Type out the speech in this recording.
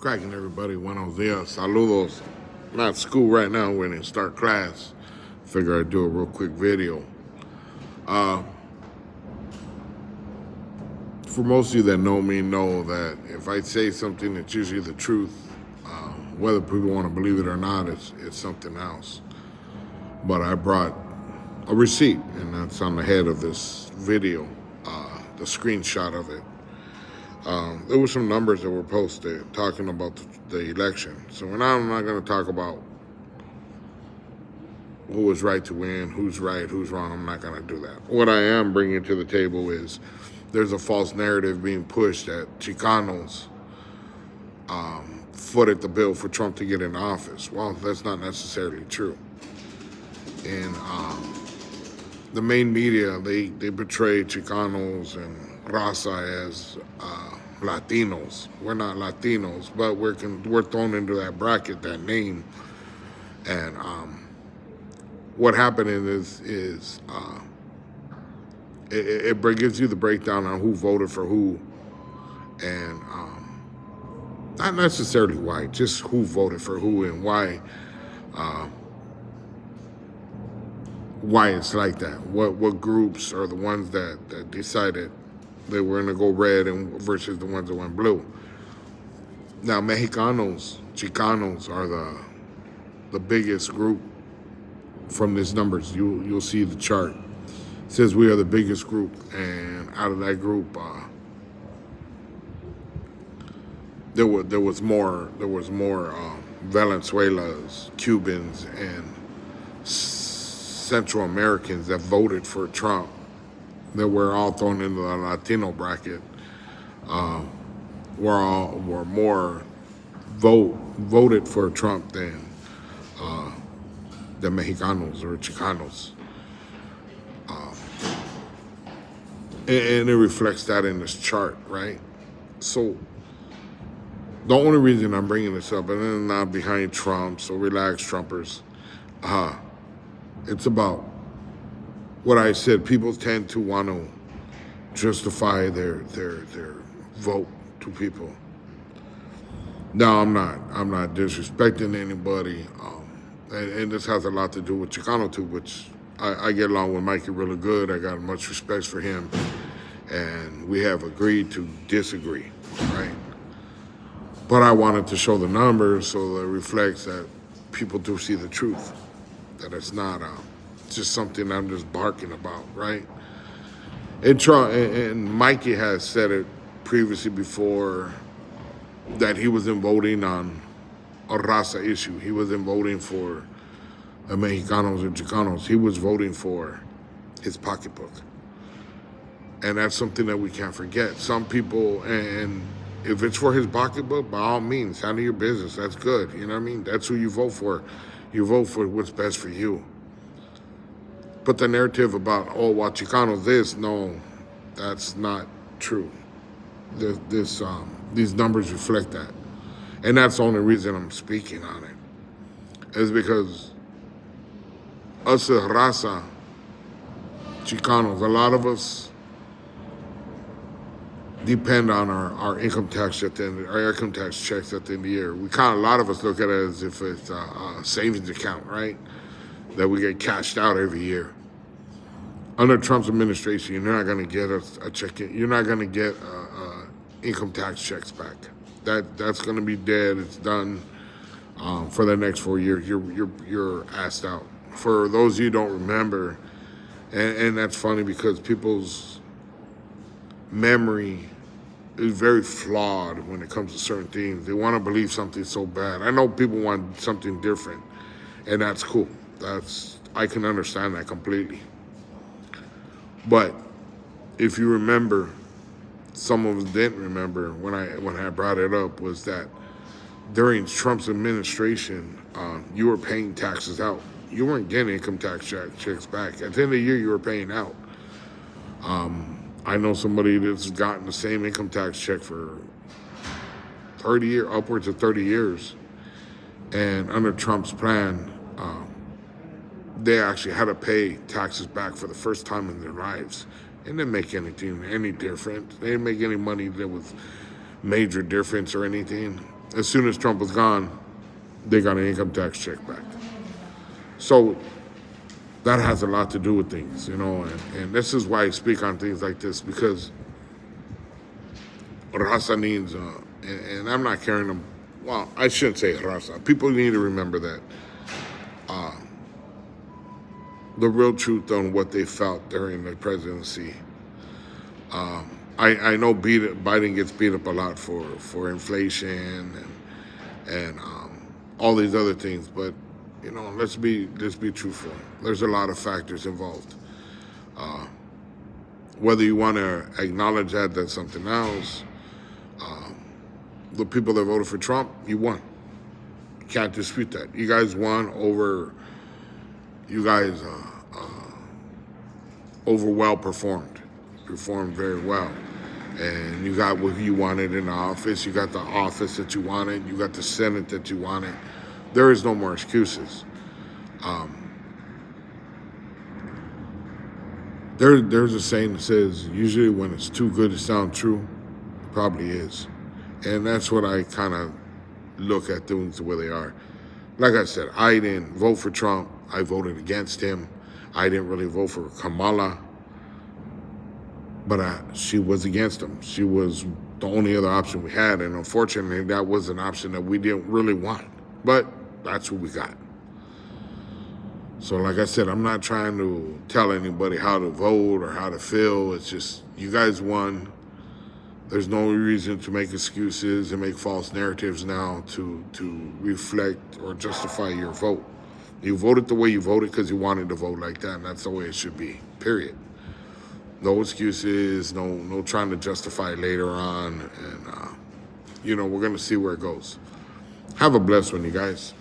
Cracking, everybody. Buenos dias. Saludos. I'm at school right now. We're going to start class. Figure I'd do a real quick video. For most of you that know me, know that if I say something, it's usually the truth. Whether people want to believe it or not, it's something else. But I brought a receipt, and that's on the head of this video, the screenshot of it. There were some numbers that were posted talking about the election. So I'm not going to talk about who was right to win, who's right, who's wrong. I'm not going to do that. What I am bringing to the table is there's a false narrative being pushed that Chicanos footed the bill for Trump to get in office. Well, that's not necessarily true. And the main media, they portray Chicanos and Raza as Latinos. We're not Latinos, but we're thrown into that bracket, that name. And what happened is it gives you the breakdown on who voted for who, and not necessarily why, just who voted for who and why it's like that. What groups are the ones that decided they were going to go red and versus the ones that went blue. Now, Mexicanos, Chicanos are the biggest group from these numbers. You'll see the chart. It says we are the biggest group, and out of that group, there was more Venezuelans, Cubans, and Central Americans that voted for Trump, that were all thrown into the Latino bracket, were more voted for Trump than the Mexicanos or Chicanos. And it reflects that in this chart, right? So the only reason I'm bringing this up, and I'm not behind Trump, so relax, Trumpers. It's about what I said. People tend to want to justify their vote to people. No, I'm not disrespecting anybody, and this has a lot to do with Chicano too, which I get along with Mikey really good. I got much respect for him, and we have agreed to disagree, right? But I wanted to show the numbers so that it reflects that people do see the truth, that it's not just something I'm just barking about, right? And Mikey has said it previously before that he wasn't voting on a raza issue. He wasn't voting for Mexicanos and Chicanos. He was voting for his pocketbook. And that's something that we can't forget. Some people, and if it's for his pocketbook, by all means, handle your business. That's good. You know what I mean? That's who you vote for. You vote for what's best for you. But the narrative about, well, Chicanos this, no, that's not true. These numbers reflect that. And that's the only reason I'm speaking on it, is because us as Raza, Chicanos, a lot of us depend on our income tax our income tax checks at the end of the year. A lot of us look at it as if it's a savings account, right? That we get cashed out every year. Under Trump's administration, you're not going to get a check. You're not going to get income tax checks back. That's going to be dead. It's done for the next 4 years. You're asked out. For those of you who don't remember, and that's funny because people's memory is very flawed when it comes to certain things. They want to believe something so bad. I know people want something different, and that's cool. I can understand that completely. But if you remember, some of us didn't remember when I brought it up, was that during Trump's administration, you were paying taxes out. You weren't getting income tax checks back. At the end of the year, you were paying out. I know somebody that's gotten the same income tax check for upwards of 30 years. And under Trump's plan, they actually had to pay taxes back for the first time in their lives. It didn't make anything any different. They didn't make any money that was major difference or anything. as soon as Trump was gone, they got an income tax check back. So that has a lot to do with things, and this is why I speak on things like this, because Raza needs, and I'm not carrying them, well, I shouldn't say Raza. People need to remember that the real truth on what they felt during the presidency. I know Biden gets beat up a lot for inflation and all these other things, but let's be truthful. There's a lot of factors involved. Whether you want to acknowledge that's something else. The people that voted for Trump, you won. Can't dispute that. You guys won over. You guys over well performed very well, and you got what you wanted in the office. You got the office that you wanted. You got the Senate that you wanted. There is no more excuses. There's a saying that says, usually when it's too good to sound true, it probably is. And that's what I kind of look at things the way they are. Like I said, I didn't vote for Trump. I voted against him. I didn't really vote for Kamala. But she was against him. She was the only other option we had. And unfortunately, that was an option that we didn't really want. But that's what we got. So like I said, I'm not trying to tell anybody how to vote or how to feel. It's just, you guys won. There's no reason to make excuses and make false narratives now to reflect or justify your vote. You voted the way you voted because you wanted to vote like that, and that's the way it should be, period. No excuses, no trying to justify it later on, and we're going to see where it goes. Have a blessed one, you guys.